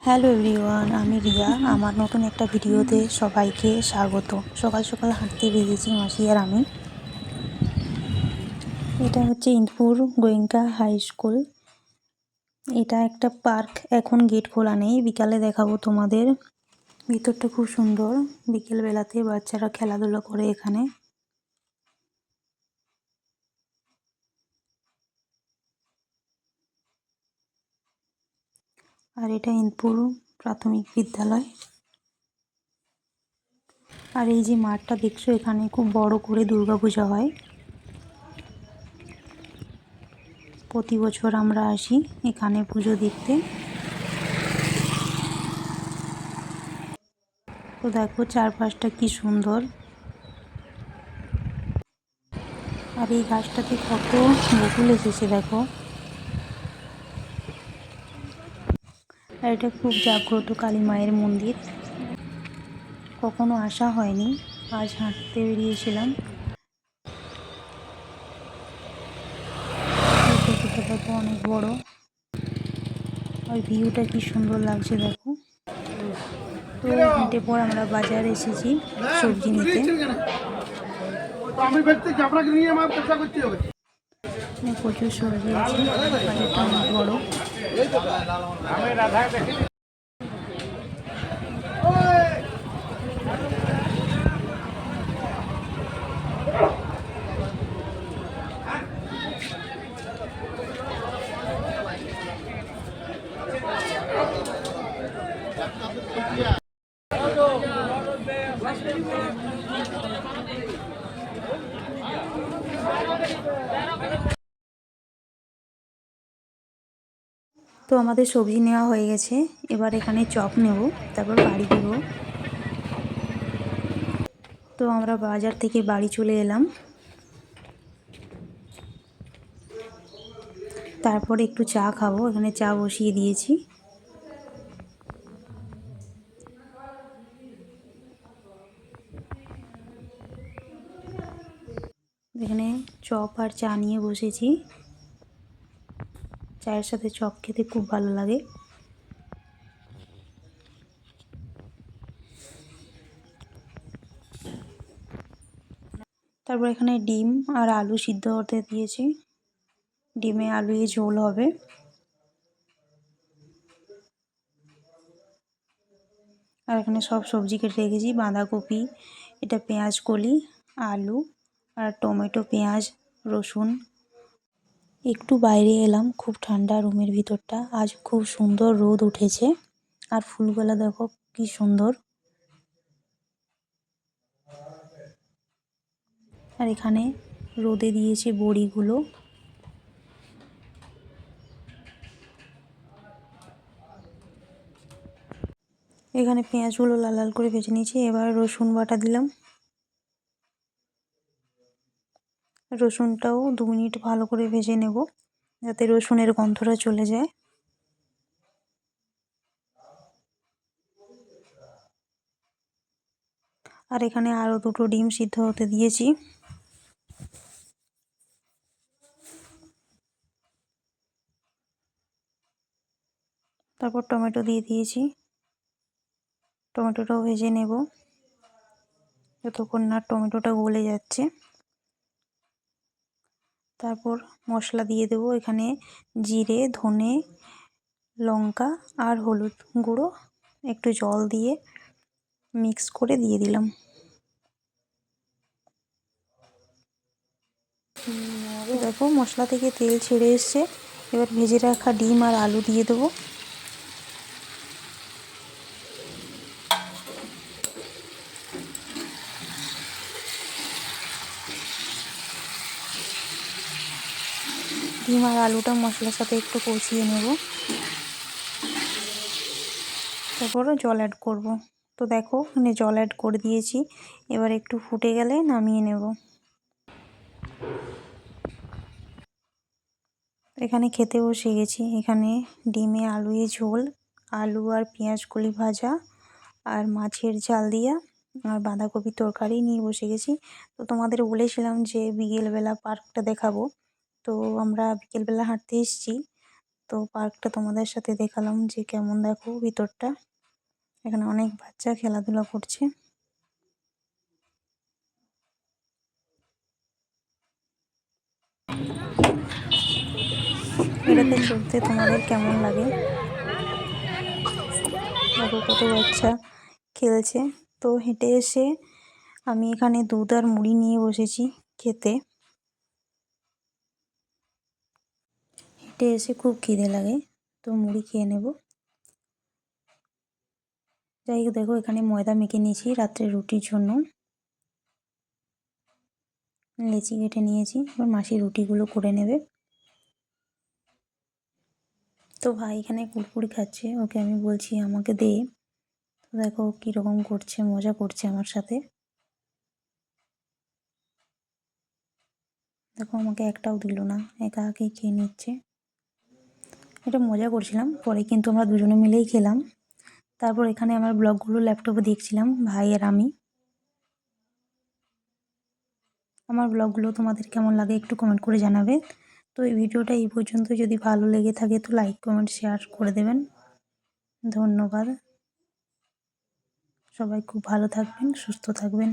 Hello everyone, আমি রিয়া। আমার নতুন একটা ভিডিওতে সবাইকে স্বাগত। সকাল সকাল হাঁটতে বেরিয়েছি মাসি আর আমি। এটা হচ্ছে ইন্দপুর গোয়েঙ্কা হাই স্কুল। এটা একটা পার্ক, এখন গেট খোলা নেই, বিকালে দেখাবো তোমাদের। ভিতরটা খুব সুন্দর, বিকেল বেলাতে বাচ্চারা খেলাধুলা করে এখানে। আর এটা ইন্দপুর প্রাথমিক বিদ্যালয়। আর এই যে মাঠটা দেখছো, এখানে খুব বড় করে দুর্গাপূজা হয়। প্রতি বছর আমরা আসি এখানে পুজো দেখতে। তো দেখো চারপাশটা কি সুন্দর। আর এই গাছটাতে কত বকুল এসেছে দেখো। আর এটা খুব জাগ্রত কালী মায়ের মন্দির। কখনো আসা হয়নি, আজ হাঁটতে বেরিয়েছিলাম। পুকুরটা দেখো অনেক বড়। আর ভিউটা কি সুন্দর লাগছে দেখো। তো হেঁটে পর আমরা বাজারে এসেছি সবজি নিতে। প্রচুর সবজি আছে, বাজারটা অনেক বড়। তো আমাদের সবজি নেওয়া হয়ে গেছে, এবার এখানে চপ নেব, তারপর বাড়ি দেব। তো আমরা বাজার থেকে বাড়ি চলে এলাম। তারপর একটু চা খাবো, এখানে চা বসিয়ে দিয়েছি। এখানে চপ আর চা নিয়ে বসেছি। চায়ের সাথে চপ খেতে খুব ভালো লাগে। তারপর এখানে ডিম আর আলু সিদ্ধ হতে দিয়েছি, ডিমে আলু দিয়ে ঝোল হবে। আর এখানে সব সবজি কেটে রেখেছি, বাঁধাকপি, এটা পেঁয়াজ কলি, আলু আর টমেটো, পেঁয়াজ, রসুন। একটু বাইরে এলাম, খুব ঠান্ডা রুমের ভিতরটা, আজ খুব সুন্দর রোদ উঠেছে। আর ফুলগুলো দেখো কি সুন্দর। আর এখানে রোদে দিয়েছে বড়িগুলো। এখানে পেঁয়াজগুলো লাল লাল করে ভেজে নিয়েছি, এবার রসুন বাটা দিলাম। রসুনটাও 2 মিনিট ভালো করে ভেজে নেব, যাতে রসুনের গন্ধটা চলে যায়। আর এখানে আরও 2টো ডিম সিদ্ধ হতে দিয়েছি। তারপর টমেটো দিয়ে দিয়েছি, টমেটোটাও ভেজে নেব যতক্ষণ না টমেটোটা গলে যাচ্ছে। তারপর মশলা দিয়ে দেবো, এখানে জিরে, ধনে, লঙ্কা আর হলুদ গুঁড়ো, একটু জল দিয়ে মিক্স করে দিয়ে দিলাম। দেখো মশলা থেকে তেল ছেড়ে এসছে, এবার ভেজে রাখা ডিম আর আলু দিয়ে দেবো। ডিম আর আলুটা মশলার সাথে একটু কষিয়ে নেব, তারপর জল অ্যাড করব। তো দেখো এখানে জল অ্যাড করে দিয়েছি, এবার একটু ফুটে গেলে নামিয়ে নেব। এখানে খেতে বসে গেছি। এখানে ডিমে আলুয়ে ঝোল, আলু আর পেঁয়াজ কলি ভাজা, আর মাছের ঝাল দিয়া, আর বাঁধাকপির তরকারি নিয়ে বসে গেছি। তো তোমাদের বলেছিলাম যে বিকেলবেলা পার্কটা দেখাবো, তো আমরা বিকেলবেলা হাঁটতে এসেছি। তো পার্কটা তোমাদের সাথে দেখালাম যে কেমন, দেখো ভিতরটা। এখানে অনেক বাচ্চা খেলাধুলা করছে। এটাতে চড়তে তোমাদের কেমন লাগে? দেখো কত বাচ্চা খেলছে। তো হেঁটে এসে আমি এখানে দুধ আর মুড়ি নিয়ে বসেছি খেতে। হেঁটে এসে খুব খিদে লাগে, তো মুড়ি খেয়ে নেব। যাই হোক, দেখো এখানে ময়দা মেখে নিয়েছি রাত্রে রুটির জন্য। লেচি কেটে নিয়েছি, এবার মাসি রুটিগুলো করে নেবে। তো ভাই এখানে কুরকুরি খাচ্ছে, ওকে আমি বলছি আমাকে দে। তো দেখো কীরকম করছে, মজা করছে আমার সাথে। দেখো আমাকে একটাও দিল না, একা একাই খেয়ে নিচ্ছে। এটা মজা করছিলাম, পরে কিন্তু আমরা দুজনে মিলেই খেলাম। তারপর এখানে আমার ব্লগগুলো ল্যাপটপে দেখছিলাম ভাই আর আমি। আমার ব্লগগুলো তোমাদের কেমন লাগে একটু কমেন্ট করে জানাবে। তো এই ভিডিওটা এই পর্যন্ত, যদি ভালো লেগে থাকে তো লাইক কমেন্ট শেয়ার করে দেবেন। ধন্যবাদ। সবাই খুব ভালো থাকবেন, সুস্থ থাকবেন।